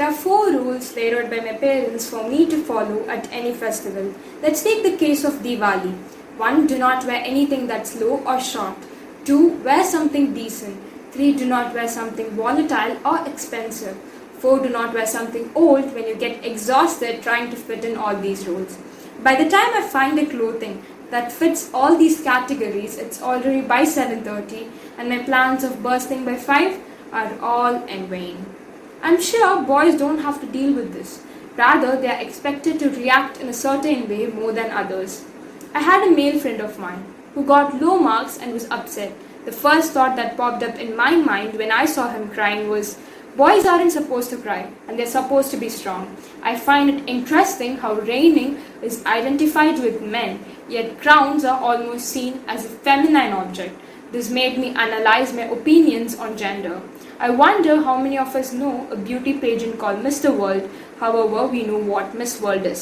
There are 4 rules laid out by my parents for me to follow at any festival. Let's take the case of Diwali. 1. Do not wear anything that's low or short. 2. Wear something decent. 3. Do not wear something volatile or expensive. 4. Do not wear something old when you get exhausted trying to fit in all these rules. By the time I find a clothing that fits all these categories, it's already by 7:30 and my plans of bursting by 5 are all in vain. I'm sure boys don't have to deal with this. Rather, they are expected to react in a certain way more than others. I had a male friend of mine who got low marks and was upset. The first thought that popped up in my mind when I saw him crying was, boys aren't supposed to cry and they're supposed to be strong. I find it interesting how reigning is identified with men, yet crowns are almost seen as a feminine object. This made me analyze my opinions on gender. I wonder how many of us know a beauty pageant called Mr. World, however we know what Miss World is.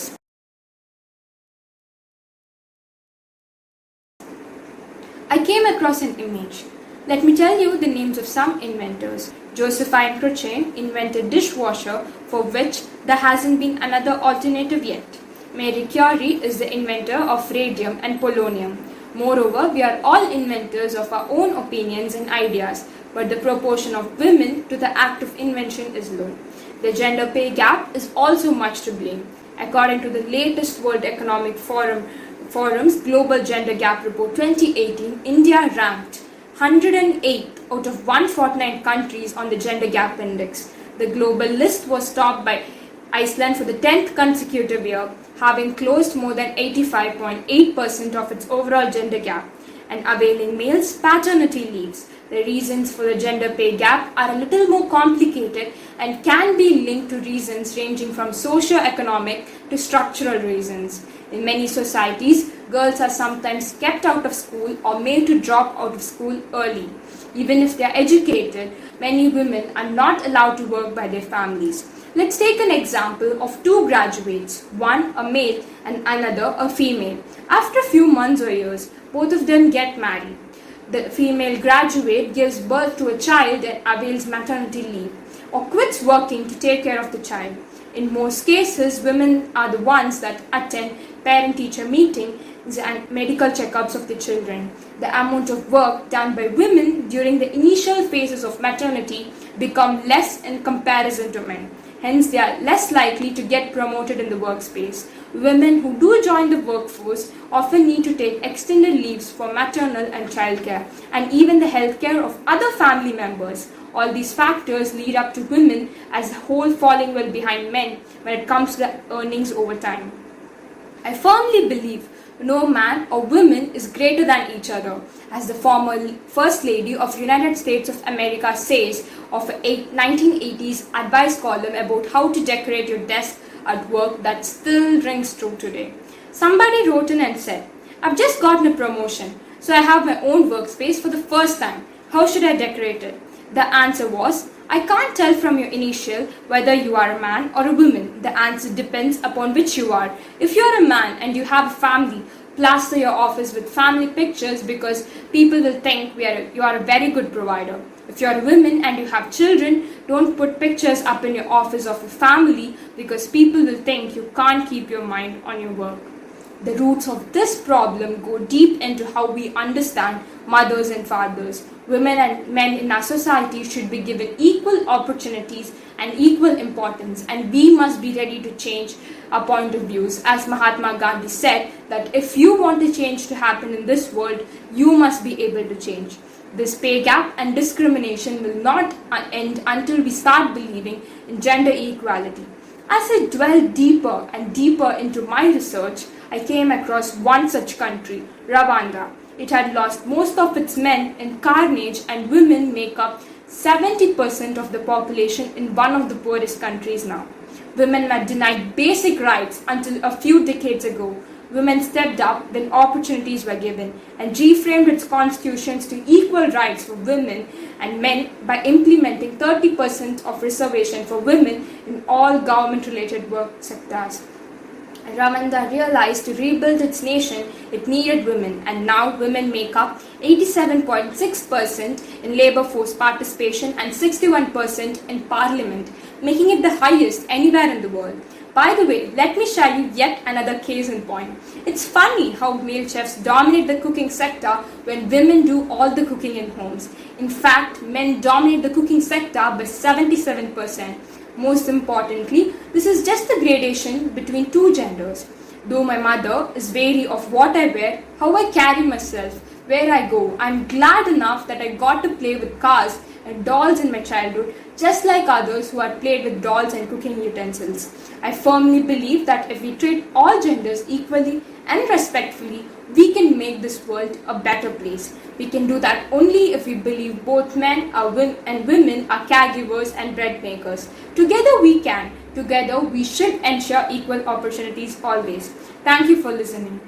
I came across an image. Let me tell you the names of some inventors. Josephine Cruikshank invented dishwasher for which there hasn't been another alternative yet. Marie Curie is the inventor of radium and polonium. Moreover, we are all inventors of our own opinions and ideas, but the proportion of women to the act of invention is low. The gender pay gap is also much to blame. According to the latest World Economic Forum's Global Gender Gap Report 2018, India ranked 108 out of 149 countries on the Gender Gap Index. The global list was topped by Iceland for the 10th consecutive year, having closed more than 85.8% of its overall gender gap, and availing males paternity leaves. The reasons for the gender pay gap are a little more complicated and can be linked to reasons ranging from socio-economic to structural reasons. In many societies, girls are sometimes kept out of school or made to drop out of school early. Even if they are educated, many women are not allowed to work by their families. Let's take an example of 2 graduates, one a male and another a female. After a few months or years, both of them get married. The female graduate gives birth to a child and avails maternity leave, or quits working to take care of the child. In most cases, women are the ones that attend parent-teacher meetings and medical checkups of the children. The amount of work done by women during the initial phases of maternity become less in comparison to men. Hence, they are less likely to get promoted in the workspace. Women who do join the workforce often need to take extended leaves for maternal and childcare, and even the healthcare of other family members. All these factors lead up to women as a whole falling well behind men when it comes to the earnings over time. I firmly believe no man or woman is greater than each other, as the former First Lady of the United States of America says of a 1980s advice column about how to decorate your desk at work that still rings true today. Somebody wrote in and said, I've just gotten a promotion, so I have my own workspace for the first time. How should I decorate it? The answer was, I can't tell from your initial whether you are a man or a woman. The answer depends upon which you are. If you are a man and you have a family, plaster your office with family pictures because people will think you are a very good provider. If you are a woman and you have children, don't put pictures up in your office of your family because people will think you can't keep your mind on your work. The roots of this problem go deep into how we understand mothers and fathers. Women and men in our society should be given equal opportunities and equal importance, and we must be ready to change our point of views. As Mahatma Gandhi said, that if you want a change to happen in this world, you must be able to change. This pay gap and discrimination will not end until we start believing in gender equality. As I dwelled deeper and deeper into my research, I came across one such country, Rwanda. It had lost most of its men in carnage, and women make up 70% of the population in one of the poorest countries now. Women were denied basic rights until a few decades ago. Women stepped up when opportunities were given and reframed its constitutions to equal rights for women and men by implementing 30% of reservation for women in all government-related work sectors. Rwanda realized to rebuild its nation, it needed women, and now women make up 87.6% in labor force participation and 61% in parliament. making it the highest anywhere in the world. By the way, let me share you yet another case in point. It's funny how male chefs dominate the cooking sector when women do all the cooking in homes. In fact, men dominate the cooking sector by 77%. Most importantly, this is just the gradation between two genders. Though my mother is wary of what I wear, how I carry myself, where I go, I'm glad enough that I got to play with cars and dolls in my childhood, just like others who had played with dolls and cooking utensils. I firmly believe that if we treat all genders equally and respectfully, we can make this world a better place. We can do that only if we believe both men and women are caregivers and bread makers. Together we can. Together we should ensure equal opportunities always. Thank you for listening.